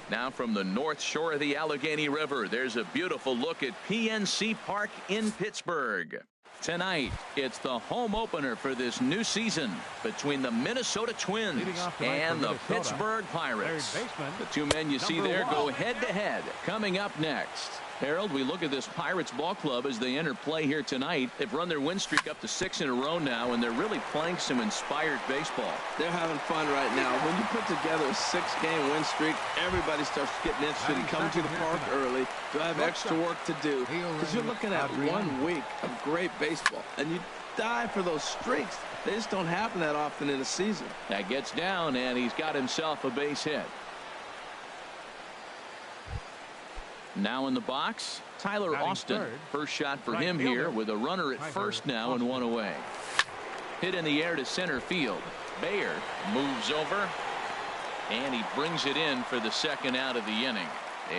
Now from the north shore of the Allegheny River, there's a beautiful look at PNC Park in Pittsburgh. Tonight, it's the home opener for this new season between the Minnesota Twins and the Pittsburgh Pirates. The two men you see there go head-to-head. Coming up next, Harold, we look at this Pirates ball club as they enter play here tonight. They've run their win streak up to 6 in a row now, and they're really playing some inspired baseball. They're having fun right now. When you put together a 6-game win streak, everybody starts getting interested in coming to the park early. Do I have extra work to do? Because you're looking at 1 week of great baseball, and you die for those streaks. They just don't happen that often in a season. That gets down, and he's got himself a base hit. Now in the box, Tyler Austin. First shot for him here with a runner at first now and 1 away. Hit in the air to center field. Bayer moves over, and he brings it in for the second out of the inning.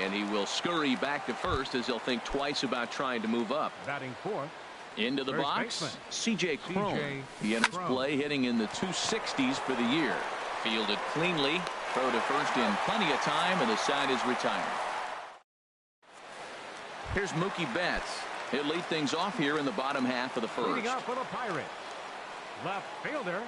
And he will scurry back to first as he'll think twice about trying to move up. Batting fourth. Into the box, C.J. Cron. He enters play hitting in the 260s for the year. Fielded cleanly. Throw to first in plenty of time, and the side is retired. Here's Mookie Betts. He'll lead things off here in the bottom half of the first. Leading up for the Pirates, left fielder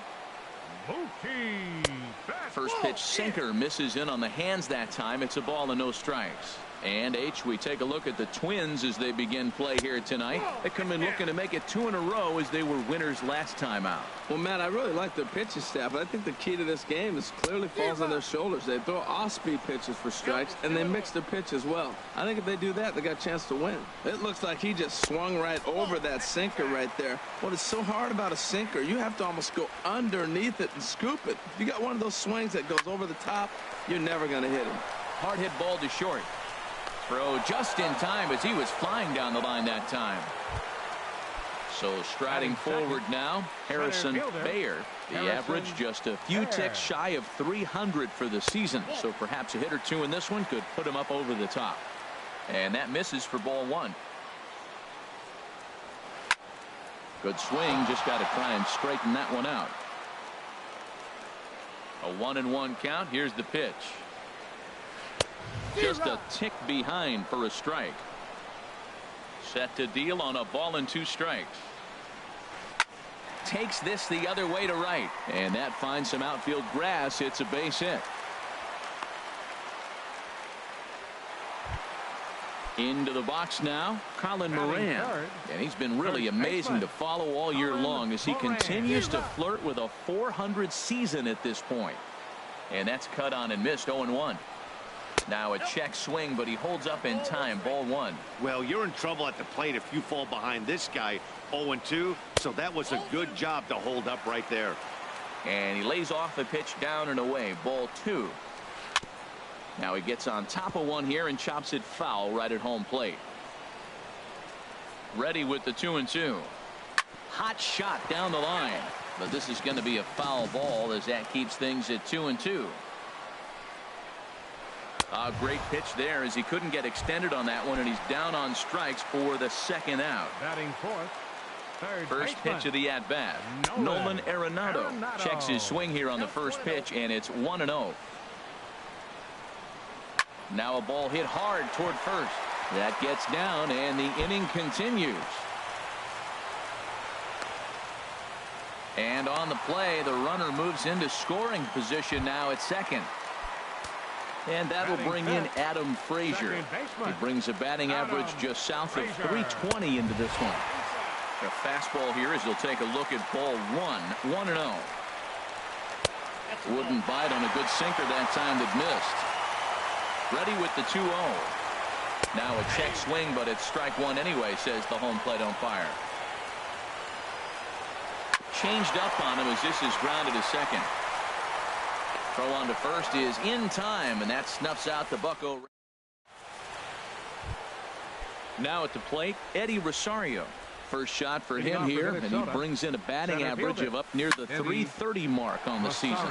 Mookie Betts. First pitch sinker misses in on the hands that time. It's a ball and no strikes. And we take a look at the Twins as they begin play here tonight. They come in looking to make it 2 in a row as they were winners last time out. Well, Matt, I really like their pitching staff, but I think the key to this game is clearly falls on their shoulders. They throw off-speed pitches for strikes, and they mix their pitch as well. I think if they do that, they got a chance to win. It looks like he just swung right over that sinker right there. What is so hard about a sinker, you have to almost go underneath it and scoop it. If you got one of those swings that goes over the top, you're never going to hit him. Hard hit ball to short. Throw just in time as he was flying down the line that time. So striding forward now, Harrison Bayer. The average just a few ticks shy of 300 for the season. So perhaps a hit or two in this one could put him up over the top. And that misses for ball 1. Good swing. Just got to try and straighten that one out. A 1-1 count. Here's the pitch. Just a tick behind for a strike. Set to deal on a ball and 2 strikes. Takes this the other way to right, and that finds some outfield grass. It's a base hit. Into the box now, Colin Moran. And he's been really amazing to follow all year long as he continues to flirt with a 400 season at this point. And that's cut on and missed. 0-1. Now a check swing, but he holds up in time. Ball 1. Well, you're in trouble at the plate if you fall behind this guy. 0-2, so that was a good job to hold up right there. And he lays off the pitch down and away. Ball 2. Now he gets on top of one here and chops it foul right at home plate. Ready with the 2-2. Hot shot down the line, but this is going to be a foul ball as that keeps things at 2-2. A great pitch there as he couldn't get extended on that one, and he's down on strikes for the second out. Batting fourth, first pitch of the at-bat. Nolan Arenado checks his swing here on the first pitch, and it's 1-0. Now a ball hit hard toward first. That gets down, and the inning continues. And on the play, the runner moves into scoring position now at second. And that will bring in Adam Frazier. He brings a batting average just south of 320 into this one. A fastball here as he'll take a look at ball 1. 1-0. Wouldn't bite on a good sinker that time that missed. Ready with the 2-0. Now a check swing, but it's strike 1 anyway, says the home plate umpire. Changed up on him as this is grounded to second. Throw on to first is in time, and that snuffs out the Bucko. Now at the plate, Eddie Rosario. First shot for him here, and he brings in a batting average of up near the 330 mark on the season.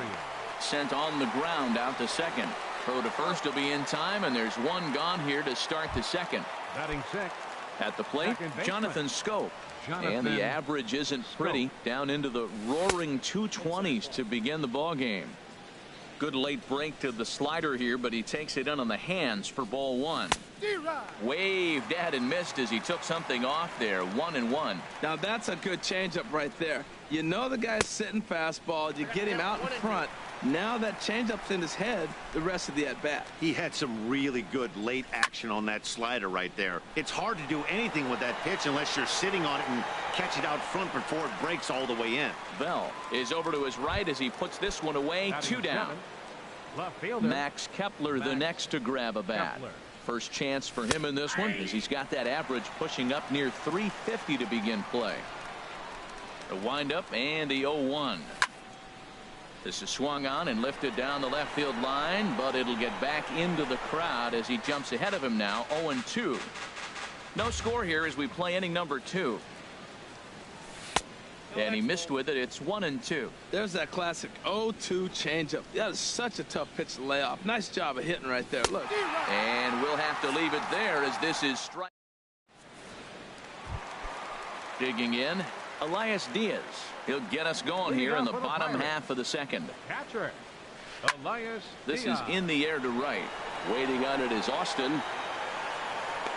Sent on the ground out to second. Throw to first will be in time, and there's one gone here to start the second. Batting sixth. At the plate, Jonathan Schoop. And the average isn't pretty, down into the roaring 220s to begin the ball game. Good late break to the slider here, but he takes it in on the hands for ball one. Waved at and missed as he took something off there. 1-1. Now that's a good changeup right there. You know the guy's sitting fastball. You get him out in front. Now that changeup's in his head the rest of the at-bat. He had some really good late action on that slider right there. It's hard to do anything with that pitch unless you're sitting on it and catch it out front before it breaks all the way in. Bell is over to his right as he puts this one away. 2 down. Left fielder. Max Kepler the next to grab a bat. Kepler. First chance for him in this one as he's got that average pushing up near 350 to begin play. The windup and the 0-1. This is swung on and lifted down the left field line, but it'll get back into the crowd as he jumps ahead of him now. 0-2. No score here as we play inning number 2. And he missed with it. It's 1-2. There's that classic 0-2 changeup. That is such a tough pitch to lay off. Nice job of hitting right there. Look. And we'll have to leave it there as this is strike. Digging in, Elias Diaz. He'll get us going here in the bottom half of the second. Catcher, Elias This Diaz. is in the air to right. Waiting on it is Austin.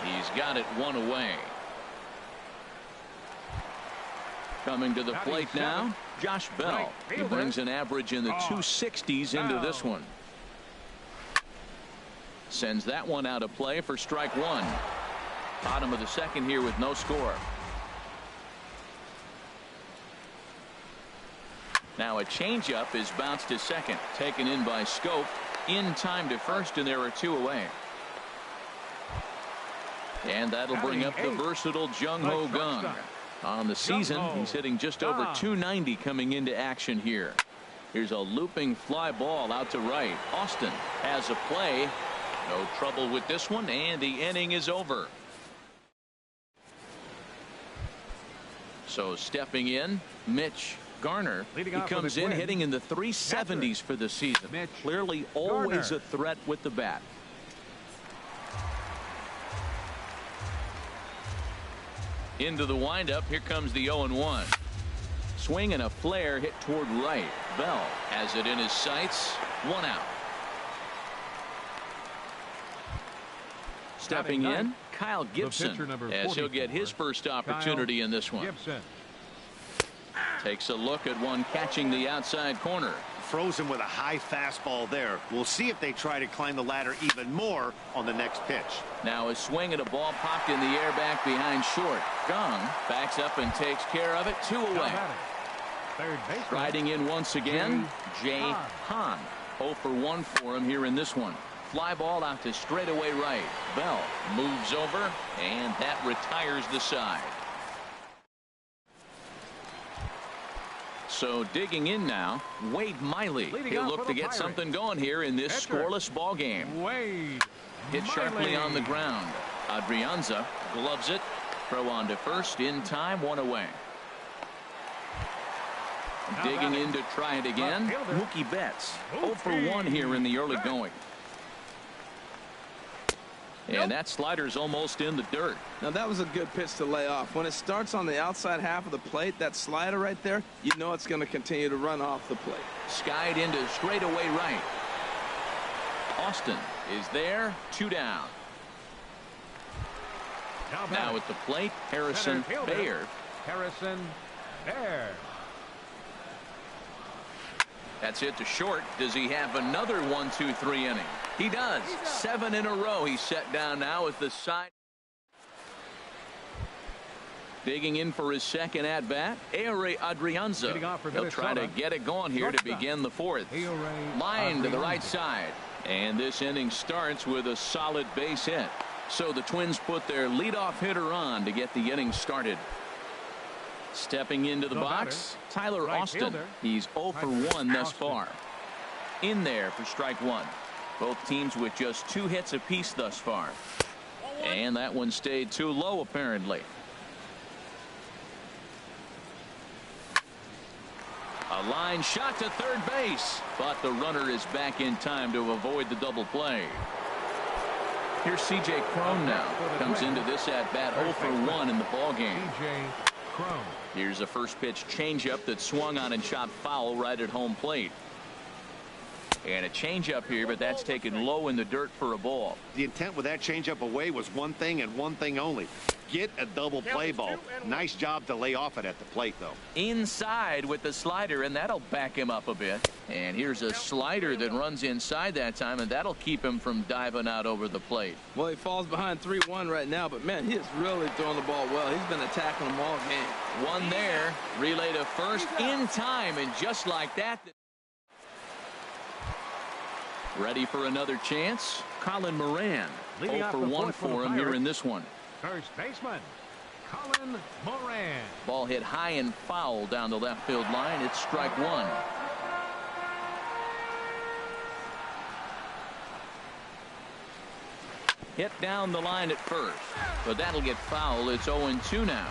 He's got it one away. Coming to the plate now, Josh Bell. He brings an average in the 260s into this one. Sends that one out of play for strike one. Bottom of the second here with no score. Now a changeup is bounced to second. Taken in by Scope. In time to first, and there are 2 away. And that'll bring up the versatile Jung Ho Gung. On the season, he's hitting just over 290 coming into action here. Here's a looping fly ball out to right. Austin has a play. No trouble with this one, and the inning is over. So stepping in, Mitch Garner. He comes in hitting in the 370s for the season. Clearly always a threat with the bat. Into the windup. Here comes the 0-1. Swing and a flare hit toward right. Bell has it in his sights. 1 out. Stepping in, Kyle Gibson, as he'll get his first opportunity in this one. Takes a look at one catching the outside corner. Frozen with a high fastball there. We'll see if they try to climb the ladder even more on the next pitch. Now a swing at a ball popped in the air back behind short. Gung backs up and takes care of it. 2 away. Riding in once again, Jay Hahn. 0 for 1 for him here in this one. Fly ball out to straightaway right. Bell moves over, and that retires the side. So digging in now, Wade Miley. He'll look to get something going here in this scoreless ball game. Wade hit sharply on the ground. Adrianza gloves it. Throw on to first in time. 1 away. Digging in to try it again. Mookie Betts 0 for 1 here in the early going. And that slider's almost in the dirt. Now that was a good pitch to lay off. When it starts on the outside half of the plate, that slider right there, you know it's going to continue to run off the plate. Skied into straightaway right. Austin is there. 2 down. Now at the plate, Harrison Baird. Harrison Baird. That's it to short. Does he have another 1-2-3 inning? He does. 7 in a row. He's set down now with the side. Digging in for his second at bat, Ehire Adrianza. He'll try to get it going here to begin the 4th. Line to the right side. And this inning starts with a solid base hit. So the Twins put their leadoff hitter on to get the inning started. Stepping into the box, Tyler Austin. He's 0 for 1 thus far. In there for strike 1. Both teams with just 2 hits apiece thus far. And that one stayed too low apparently. A line shot to third base, but the runner is back in time to avoid the double play. Here's C.J. Cron now. Comes into this at bat 0 for 1 in the ball game. Here's a first pitch changeup that swung on and shot foul right at home plate. And a changeup here, but that's taken low in the dirt for a ball. The intent with that changeup away was one thing and one thing only. Get a double play ball. Nice job to lay off it at the plate, though. Inside with the slider, and that'll back him up a bit. And here's a slider that runs inside that time, and that'll keep him from diving out over the plate. Well, he falls behind 3-1 right now, but, man, he is really throwing the ball well. He's been attacking them all game. One there. Relay to first in time, and just like that. Ready for another chance? Colin Moran. 0 for 1 for him here in this one. First baseman, Colin Moran. Ball hit high and foul down the left field line. It's strike one. Hit down the line at first, but that'll get foul. It's 0-2 now.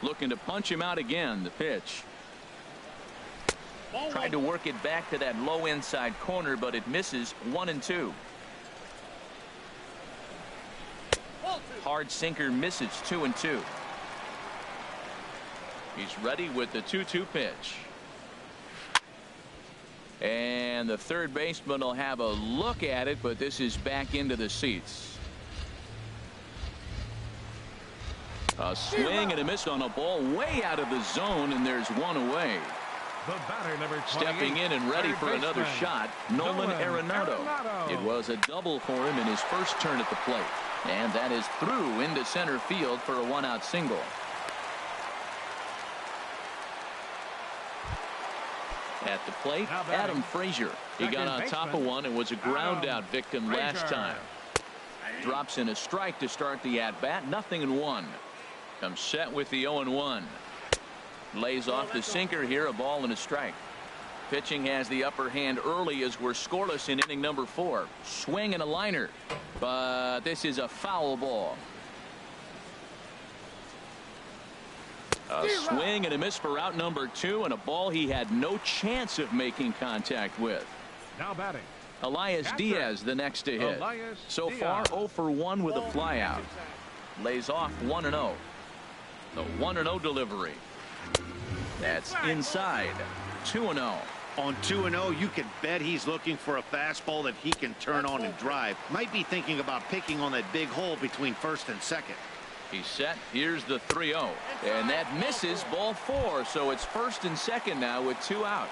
Looking to punch him out again. The pitch. Tried to work it back to that low inside corner, but it misses. 1-2. Hard sinker misses. 2-2. He's ready with the 2-2 pitch. And the third baseman will have a look at it, but this is back into the seats. A swing and a miss on a ball way out of the zone, and there's one away. The batter, number 28, stepping in and ready for another shot, Nolan Arenado. It was a double for him in his first turn at the plate. And that is through into center field for a one-out single. At the plate, Adam Frazier. He got on top of one and was a ground-out victim last time. Drops in a strike to start the at-bat. 0-1. Comes set with the 0-1. Lays off the sinker here, a ball and a strike. Pitching has the upper hand early as we're scoreless in inning number 4. Swing and a liner, but this is a foul ball. A swing and a miss for out number 2, and a ball he had no chance of making contact with. Now batting, Elias Diaz, the next to hit. So far 0 for 1 with a flyout. Lays off 1-0. The 1-0 delivery. That's inside. 2-0. On 2-0, you can bet he's looking for a fastball that he can turn on and drive. Might be thinking about picking on that big hole between first and second. He's set. Here's the 3-0. And that misses. Ball 4. So it's first and second now with 2 out.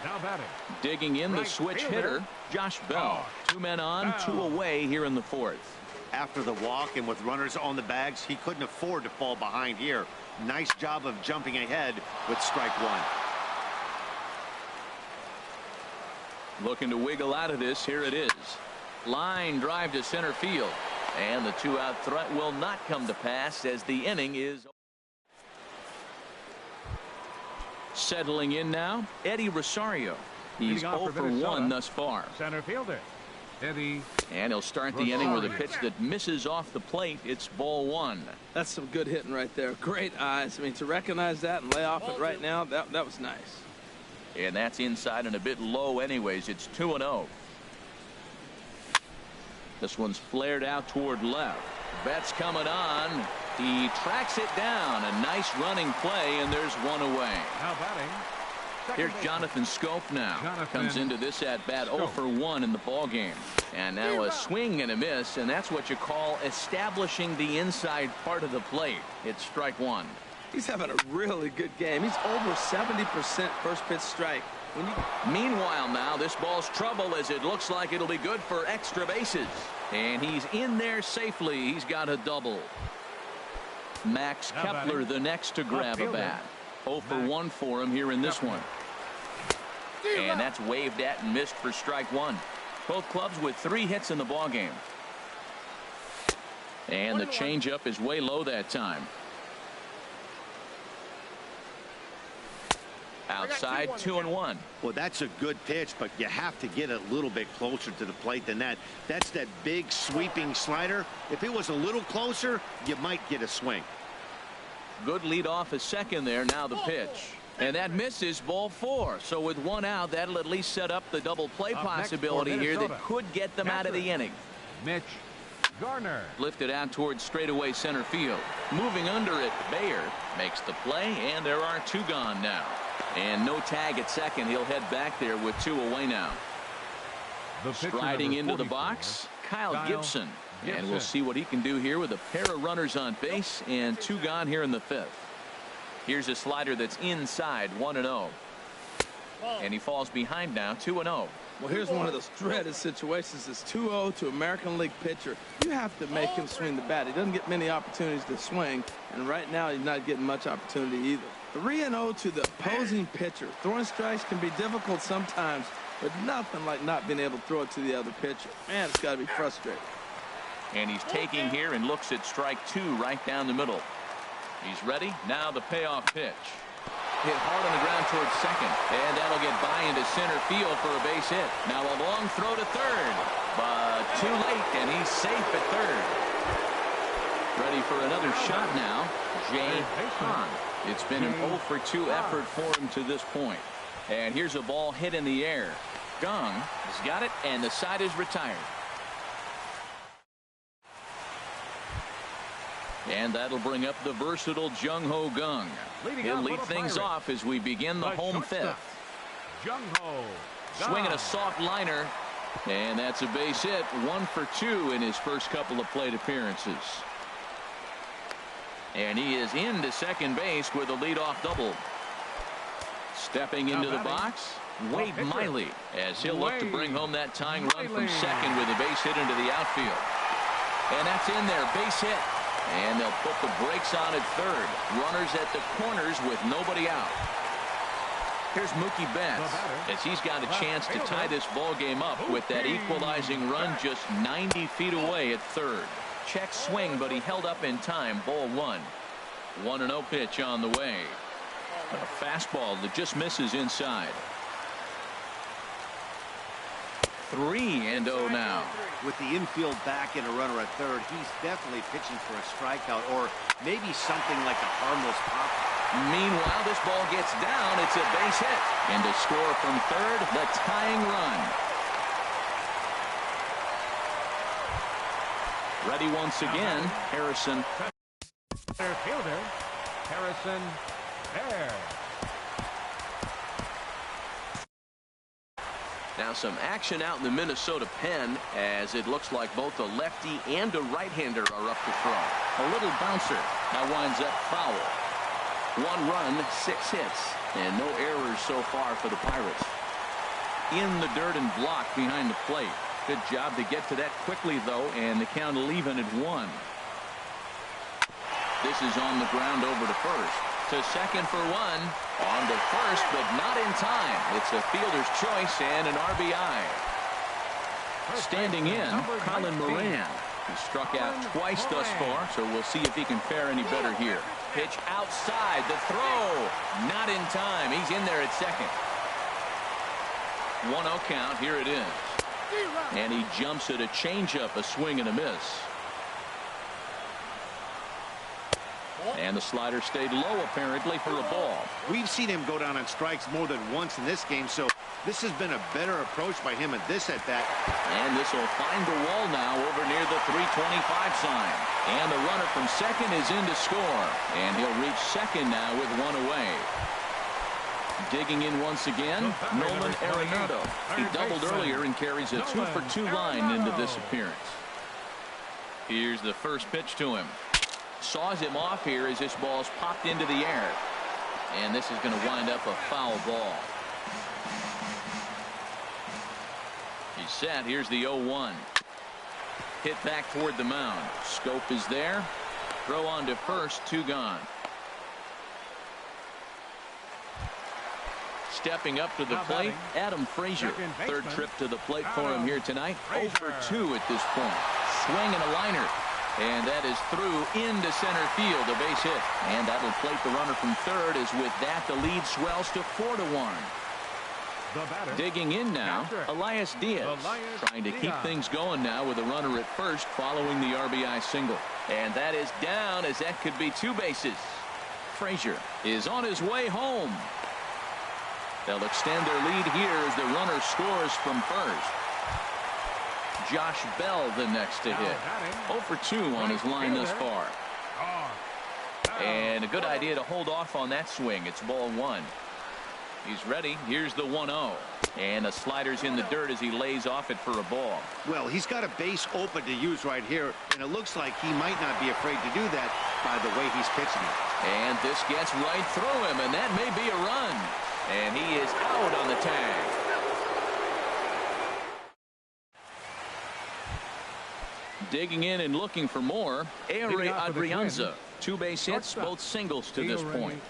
Now batting. Digging in the switch hitter, Josh Bell. 2 men on, 2 away here in the 4th. After the walk and with runners on the bags, he couldn't afford to fall behind here. Nice job of jumping ahead with strike 1. Looking to wiggle out of this. Here it is. Line drive to center field. And the 2-out threat will not come to pass as the inning is. Settling in now, Eddie Rosario. He's 0 for 1 thus far. Center fielder, Eddie. And he'll start the inning with a pitch that misses off the plate. It's ball 1. That's some good hitting right there. Great eyes. I mean, to recognize that and lay off it right now, that was nice. And that's inside and a bit low anyways. It's 2-0. This one's flared out toward left. Betts coming on. He tracks it down. A nice running play, and there's one away. Now batting. Here's Jonathan Scope now. Comes into this at-bat 0 for 1 in the ball game. And now a swing and a miss, and that's what you call establishing the inside part of the plate. It's strike 1. He's having a really good game. He's over 70% first pitch strike. Meanwhile now, this ball's trouble as it looks like it'll be good for extra bases. And he's in there safely. He's got a double. Max Kepler the next to grab a bat. 0 for 1 for him here in this one. And that's waved at and missed for strike 1. Both clubs with 3 hits in the ball game. And the changeup is way low that time. Outside, 2-1. Well, that's a good pitch, but you have to get a little bit closer to the plate than that. That's that big sweeping slider. If it was a little closer, you might get a swing. Good lead off a second there. Now the pitch. And that misses, ball 4. So with 1 out, that'll at least set up the double play possibility here that could get them out of the inning. Mitch Garner. Lifted out towards straightaway center field. Moving under it, Bayer makes the play, and there are 2 gone now. And no tag at second. He'll head back there with 2 away now. Striding into the box, Kyle Gibson. And we'll see what he can do here with a pair of runners on base and 2 gone here in the 5th. Here's a slider that's inside, 1-0. And he falls behind now, 2-0. Well, here's one of those dreaded situations. It's 2-0 to American League pitcher. You have to make him swing the bat. He doesn't get many opportunities to swing, and right now he's not getting much opportunity either. 3-0 to the opposing pitcher. Throwing strikes can be difficult sometimes, but nothing like not being able to throw it to the other pitcher. Man, it's got to be frustrating. And he's taking here and looks at strike 2 right down the middle. He's ready. Now the payoff pitch. Hit hard on the ground towards second, and that'll get by into center field for a base hit. Now a long throw to third, but too late, and he's safe at third. Ready for another shot now, Jay Hahn. It's been an 0 for 2 effort for him to this point. And here's a ball hit in the air. Gong has got it, and the side is retired. And that'll bring up the versatile Jung-Ho Kang. He'll lead things off as we begin the home 5th. Swinging a soft liner, and that's a base hit. 1 for 2 in his first couple of plate appearances. And he is into second base with a leadoff double. Stepping into the box, Wade Miley, as he'll look to bring home that tying run from second with a base hit into the outfield. And that's in there, base hit. And they'll put the brakes on at third. Runners at the corners with nobody out. Here's Mookie Betts as he's got a chance to tie this ball game up with that equalizing run just 90 feet away at third. Check swing, but he held up in time. Ball 1. 1-0 pitch on the way. A fastball that just misses inside. 3-0 now. With the infield back and a runner at third, he's definitely pitching for a strikeout or maybe something like a harmless pop. Meanwhile, this ball gets down. It's a base hit. And to score from third, the tying run. Ready once again, Harrison. Fielder, Harrison there. Now some action out in the Minnesota pen as it looks like both a lefty and a right-hander are up to throw. A little bouncer. Now winds up foul. 1 run, 6 hits, and no errors so far for the Pirates. In the dirt and blocked behind the plate. Good job to get to that quickly, though, and the count will even at 1. This is on the ground over to first. To second for 1. On to first, but not in time. It's a fielder's choice and an RBI. Standing in, Colin Moran. He struck out twice thus far, so we'll see if he can fare any better here. Pitch outside, the throw. Not in time. He's in there at second. 1-0 count. Here it is. And he jumps at a changeup, a swing and a miss. And the slider stayed low apparently for a ball. We've seen him go down on strikes more than once in this game, so this has been a better approach by him at this at-bat. And this will find the wall now over near the 325 sign. And the runner from second is in to score. And he'll reach second now with 1 away. Digging in once again, Nolan Arenado. He doubled earlier and carries a 2 for 2 line into this appearance. Here's the first pitch to him. Saws him off here as this ball's popped into the air. And this is going to wind up a foul ball. He's set. Here's the 0-1. Hit back toward the mound. Scope is there. Throw on to first. 2 gone. Stepping up to the plate, Adam Frazier. Third trip to the plate for him here tonight. 0 for 2 at this point. Swing and a liner. And that is through into center field, a base hit. And that'll plate the runner from third, as with that the lead swells to 4-1. Digging in now, Elias Diaz. Trying to keep things going now with a runner at first following the RBI single. And that is down, as that could be 2 bases. Frazier is on his way home. They'll extend their lead here as the runner scores from first. Josh Bell the next to hit. 0 for 2 on his line thus far. And a good idea to hold off on that swing. It's ball 1. He's ready. Here's the 1-0. And the slider's in the dirt as he lays off it for a ball. Well, he's got a base open to use right here, and it looks like he might not be afraid to do that by the way he's pitching it. And this gets right through him, and that may be a run. And he is out on the tag. Digging in and looking for more, Ehire Adrianza. 2 base hits, both singles to this point.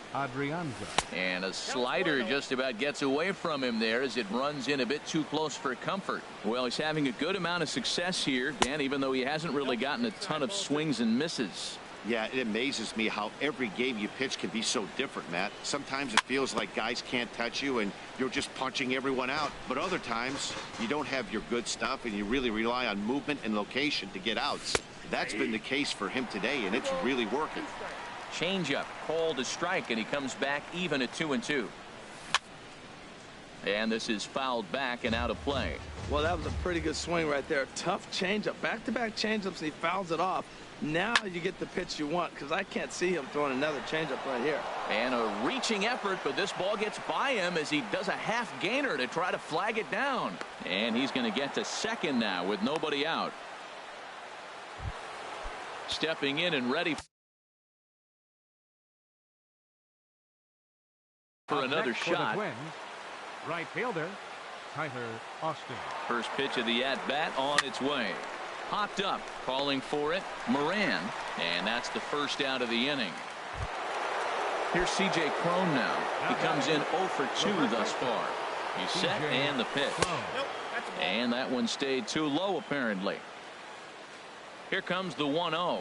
And a slider just about gets away from him there as it runs in a bit too close for comfort. Well, he's having a good amount of success here, Dan, even though he hasn't really gotten a ton of swings and misses. Yeah, it amazes me how every game you pitch can be so different, Matt. Sometimes it feels like guys can't touch you and you're just punching everyone out. But other times you don't have your good stuff and you really rely on movement and location to get outs. That's been the case for him today, and it's really working. Changeup called a strike, and he comes back even at 2-2. And this is fouled back and out of play. Well, that was a pretty good swing right there. Tough changeup. Back-to-back changeups, and he fouls it off. Now you get the pitch you want, because I can't see him throwing another changeup right here. And a reaching effort, but this ball gets by him as he does a half gainer to try to flag it down. And he's going to get to second now with nobody out. Stepping in and ready for another shot. Right fielder, Tyler Austin. First pitch of the at-bat on its way. Hopped up, calling for it, Moran. And that's the first out of the inning. Here's C.J. Cron now. He comes in 0 for 2 thus far. He's set and the pitch. And that one stayed too low apparently. Here comes the 1-0.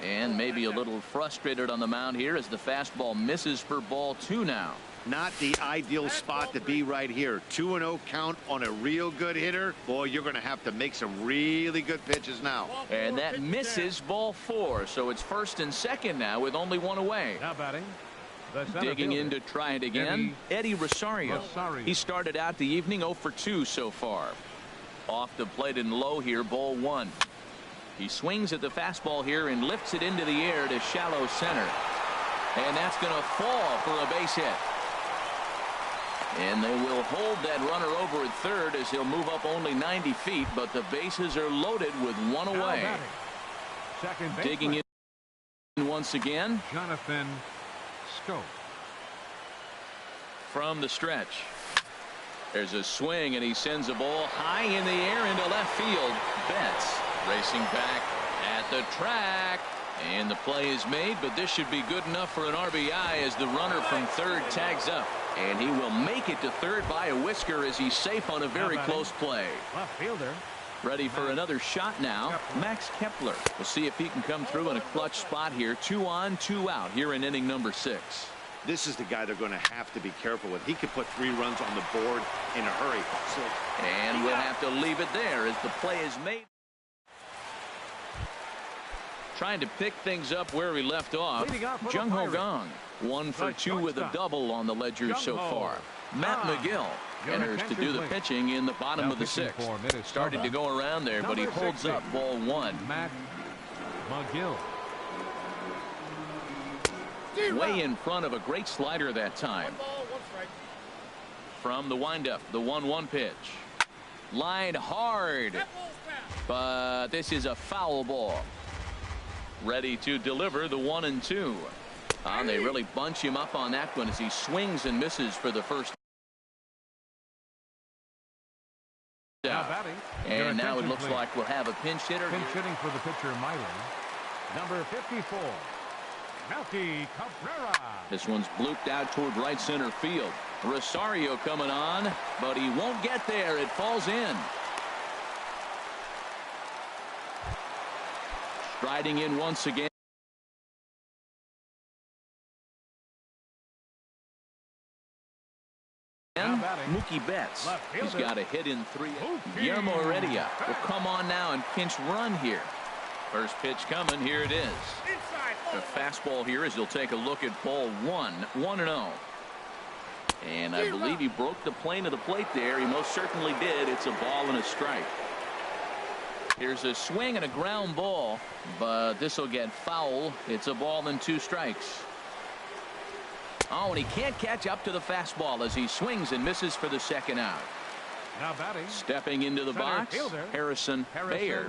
And maybe a little frustrated on the mound here as the fastball misses for ball 2 now. Not the ideal spot to be right here. 2-0 count on a real good hitter. Boy, you're going to have to make some really good pitches now. And that misses ball 4. So it's first and second now with only 1 away. Now batting. Digging in to try it again, Eddie Rosario. He started out the evening 0 for 2 so far. Off the plate and low here, ball 1. He swings at the fastball here and lifts it into the air to shallow center. And that's going to fall for a base hit. And they will hold that runner over at third as he'll move up only 90 feet, but the bases are loaded with 1 away. Digging in once again, Jonathan Scope. From the stretch. There's a swing and he sends a ball high in the air into left field. Betts racing back at the track, and the play is made, but this should be good enough for an RBI as the runner from third tags up, and he will make it to third by a whisker as he's safe on a very close play. Left fielder. Ready for another shot now, Max Kepler. We'll see if he can come through in a clutch spot here. 2 on, 2 out here in inning number 6. This is the guy they're going to have to be careful with. He could put 3 runs on the board in a hurry. And we'll have to leave it there as the play is made. Trying to pick things up where we left off. Jung Ho Gong 1 for 2 with a double on the ledger so far. Matt McGill enters to do the pitching in the bottom of the 6th. Started to go around there, but he holds up ball 1. Matt McGill. Way in front of a great slider that time. From the windup, the 1-1 pitch. Lined hard, but this is a foul ball. Ready to deliver the 1-2. They really bunch him up on that one as he swings and misses for the first out. And now it looks like we'll have a pinch hitter. Pinch hitting for the pitcher, Miley. Number 54, Melky Cabrera. This one's blooped out toward right center field. Rosario coming on, but he won't get there. It falls in. Striding in once again. Mookie Betts. He's got a hit in 3. Guillermo Heredia will come on now and pinch run here. First pitch coming. Here it is. The fastball here as he'll take a look at ball 1. 1-0. And I believe he broke the plane of the plate there. He most certainly did. It's a ball and a strike. Here's a swing and a ground ball, but this will get foul. It's a ball and 2 strikes. Oh, and he can't catch up to the fastball as he swings and misses for the second out. Now batting. Stepping into the Center box, fielder, Harrison Baer.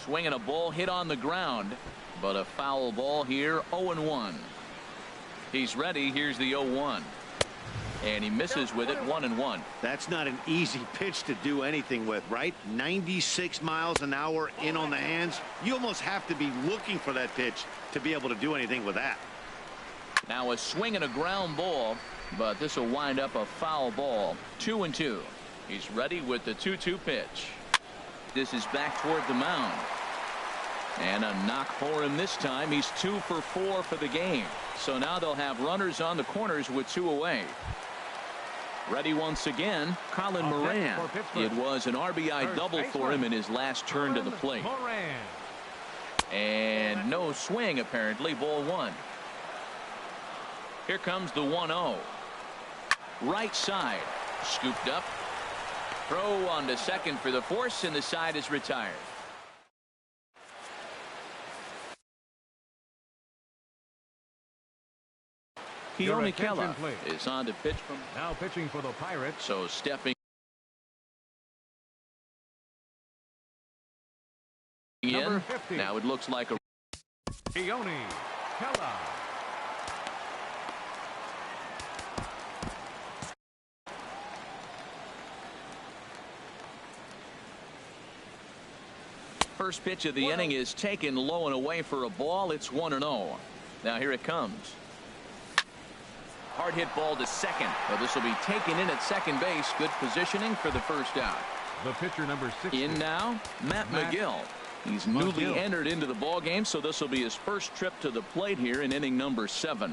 Swinging a ball hit on the ground, but a foul ball here, 0-1. He's ready. Here's the 0-1. And he misses with it, 1-1. That's not an easy pitch to do anything with, right? 96 miles an hour in on the hands. You almost have to be looking for that pitch to be able to do anything with that. Now a swing and a ground ball, but this will wind up a foul ball, 2-2. He's ready with the 2-2 pitch. This is back toward the mound. And a knock for him this time. He's 2 for 4 for the game. So now they'll have runners on the corners with 2 away. Ready once again, Colin Moran. It was an RBI double for him in his last turn to the plate. And no swing, apparently, ball 1. Here comes the 1-0. Right side, scooped up. Throw on to second for the force, and the side is retired. Keone Kela is on to pitch from now pitching for the Pirates. So stepping in. Now it looks like a Keone Kela. First pitch of the inning is taken low and away for a ball. It's 1-0. Now here it comes. Hard hit ball to second. Well, this will be taken in at second base. Good positioning for the first out. The pitcher number 60. In now, Matt McGill. He's newly entered into the ball game, so this will be his first trip to the plate here in inning number 7.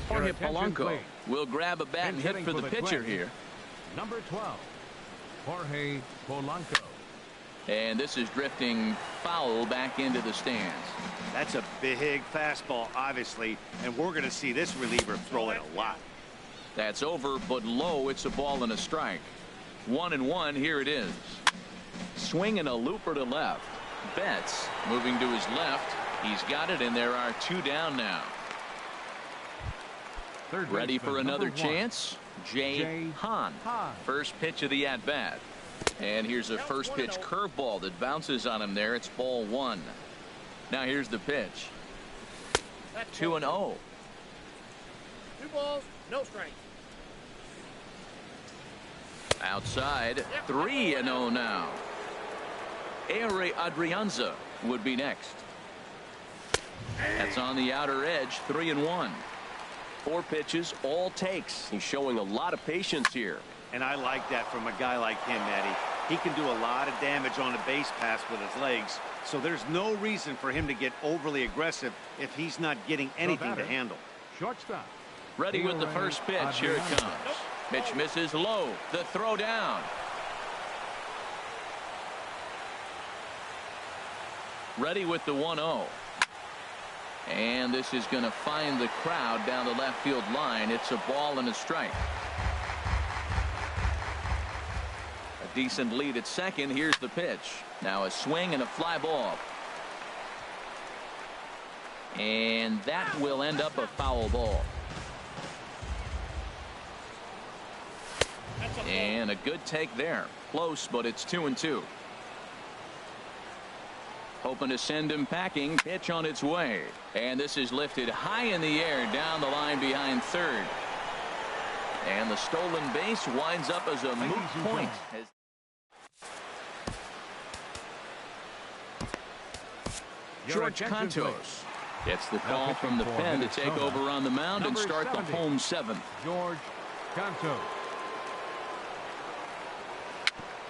Jorge Polanco will grab a bat and hit for the pitcher here. Number 12, Jorge Polanco. And this is drifting foul back into the stands. That's a big fastball, obviously, and we're going to see this reliever throw it a lot. That's over, but low. It's a ball and a strike. 1-1. Here it is. Swing and a looper to left. Betts moving to his left. He's got it, and there are 2 down now. Ready for another chance. Jay Hahn. First pitch of the at-bat. And here's a first pitch curveball that bounces on him there. It's ball 1. Now here's the pitch. 2-0. 2 balls, no strikes. Outside, 3-0 now. Ehire Adrianza would be next. That's on the outer edge, 3-1. 4 pitches, all takes. He's showing a lot of patience here. And I like that from a guy like him, Eddie. He can do a lot of damage on a base pass with his legs, so there's no reason for him to get overly aggressive if he's not getting anything to handle. Shortstop. Ready with the first pitch. Here it comes. Pitch misses low. The throw down. Ready with the 1-0. And this is going to find the crowd down the left field line. It's a ball and a strike. A decent lead at second. Here's the pitch. Now a swing and a fly ball. And that will end up a foul ball. And a good take there. Close, but it's 2-2. Hoping to send him packing. Pitch on its way. And this is lifted high in the air down the line behind third. And the stolen base winds up as a moot point. George Cantos gets the call from the pen to take over on the mound and start the home 7th. George Cantos.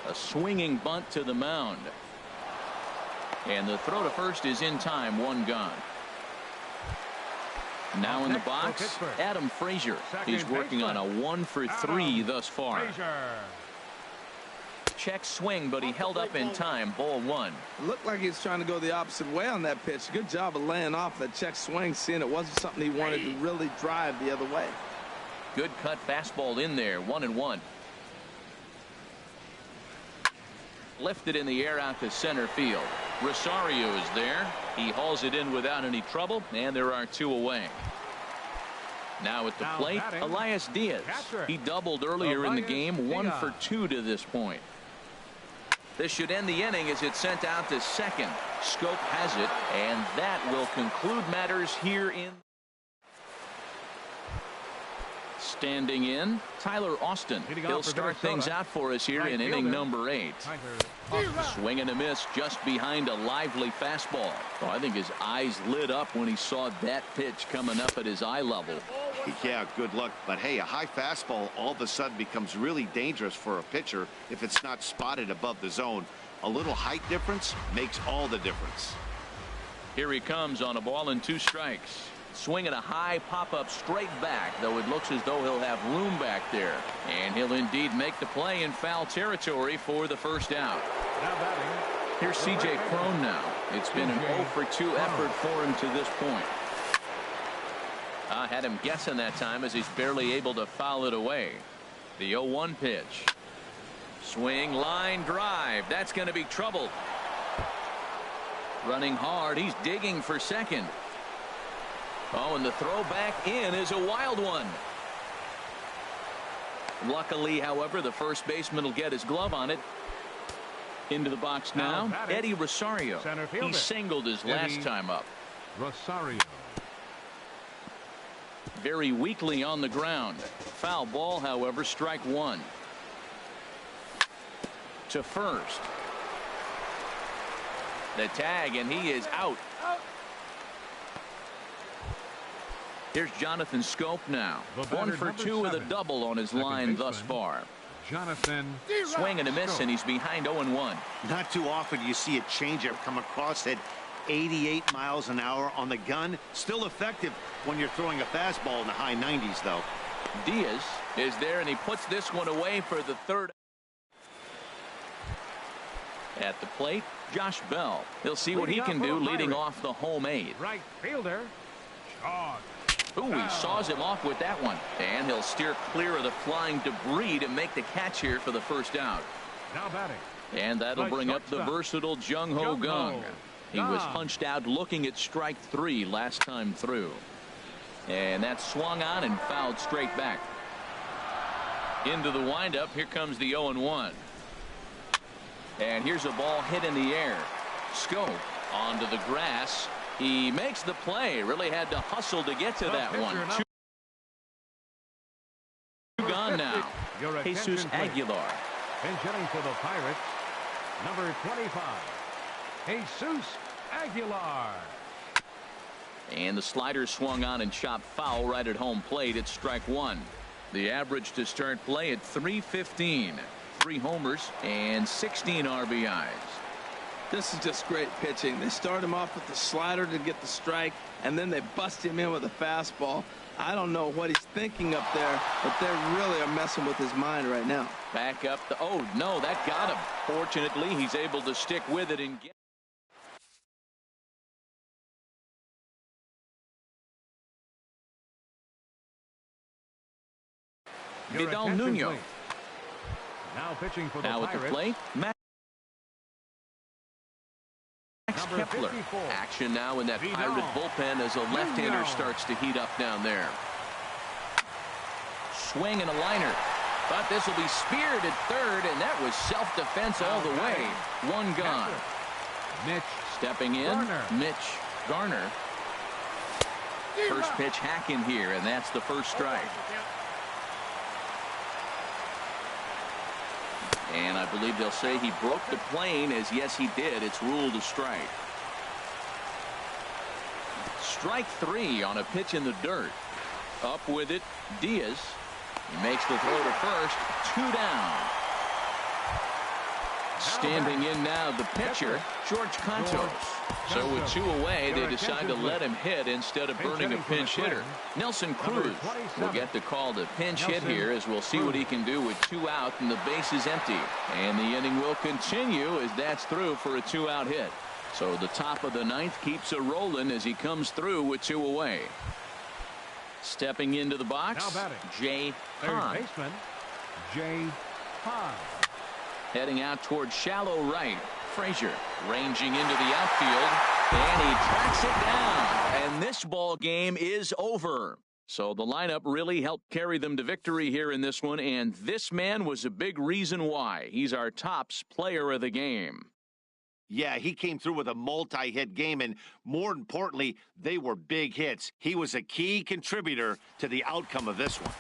A swinging bunt to the mound. And the throw to first is in time. 1 gone. Now in the box, Adam Frazier. He's working on a 1 for 3 thus far. Check swing, but he held up in time. Ball 1. It looked like he was trying to go the opposite way on that pitch. Good job of laying off that check swing, seeing it wasn't something he wanted to really drive the other way. Good cut fastball in there. 1-1. Lifted in the air out to center field. Rosario is there. He hauls it in without any trouble, and there are 2 away. Now at the plate, Elias Diaz. He doubled earlier in the game, 1 for 2 to this point. This should end the inning as it's sent out to second. Scope has it, and that will conclude matters here in. Standing in, Tyler Austin. He'll start things out for us here in inning number 8. Swing and a miss just behind a lively fastball. Oh, I think his eyes lit up when he saw that pitch coming up at his eye level. Yeah, good luck. But hey, a high fastball all of a sudden becomes really dangerous for a pitcher if it's not spotted above the zone. A little height difference makes all the difference. Here he comes on a ball and 2 strikes. Swinging a high pop-up straight back, though it looks as though he'll have room back there. And he'll indeed make the play in foul territory for the first out. Here's C.J. Cron now. It's been an 0 for 2 effort for him to this point. I had him guessing that time as he's barely able to foul it away. The 0-1 pitch. Swing, line drive. That's going to be trouble. Running hard. He's digging for second. Oh, and the throw back in is a wild one. Luckily, however, the first baseman will get his glove on it. Into the box now, Eddie Rosario. He singled his last time up. Rosario. Very weakly on the ground. Foul ball, however, strike 1. To first. The tag, and he is out. Here's Jonathan Scope now. 1 for 2 with a double on his line thus far. Jonathan. Swing and a miss, and he's behind 0-1. Not too often you see a changeup come across at 88 miles an hour on the gun. Still effective when you're throwing a fastball in the high 90s, though. Diaz is there, and he puts this one away for the 3rd. At the plate, Josh Bell. He'll see what he can do leading off the home 8. Right fielder. Charge. Ooh, he saws him off with that one. And he'll steer clear of the flying debris to make the catch here for the first out. Now batting. And that'll bring up the versatile Jung Ho Kang. He was punched out looking at strike 3 last time through. And that swung on and fouled straight back. Into the windup. Here comes the 0-1. And here's a ball hit in the air. Scope onto the grass. He makes the play. Really had to hustle to get to that one. 2 gone now. Jesus Aguilar. Pinch hitting for the Pirates. Number 25. Jesus Aguilar. And the slider swung on and chopped foul right at home plate. It's strike 1. The average to start play at .315. 3 homers and 16 RBIs. This is just great pitching. They start him off with the slider to get the strike, and then they bust him in with a fastball. I don't know what he's thinking up there, but they really are messing with his mind right now. Back up the, oh no, that got him. Fortunately, he's able to stick with it and get. Vidal Nuno. Now pitching for the Now Pirates. at the plate, Max Kepler. Action now in that Pirate bullpen as a left-hander starts to heat up down there. Swing and a liner. But this will be speared at third, and that was self-defense all the way. 1 gone. Mitch. Stepping in, Mitch Garner. First pitch hacking here, and that's the first strike. And I believe they'll say he broke the plane, as yes he did. It's ruled a strike. Strike 3 on a pitch in the dirt. Up with it, Diaz. He makes the throw to first. 2 down. Standing in now the pitcher, George Cantos. So with 2 away, they decide to let him hit instead of burning a pinch hitter. Nelson Cruz will get the call to pinch hit here, as we'll see what he can do with 2 out and the base is empty. And the inning will continue as that's through for a 2-out hit. So the top of the 9th keeps it rolling as he comes through with 2 away. Stepping into the box, Jay Hahn. Third baseman, Jay Hahn. Heading out towards shallow right. Frazier ranging into the outfield, and he tracks it down. And this ball game is over. So the lineup really helped carry them to victory here in this one, and this man was a big reason why. He's our tops player of the game. Yeah, he came through with a multi-hit game, and more importantly, they were big hits. He was a key contributor to the outcome of this one.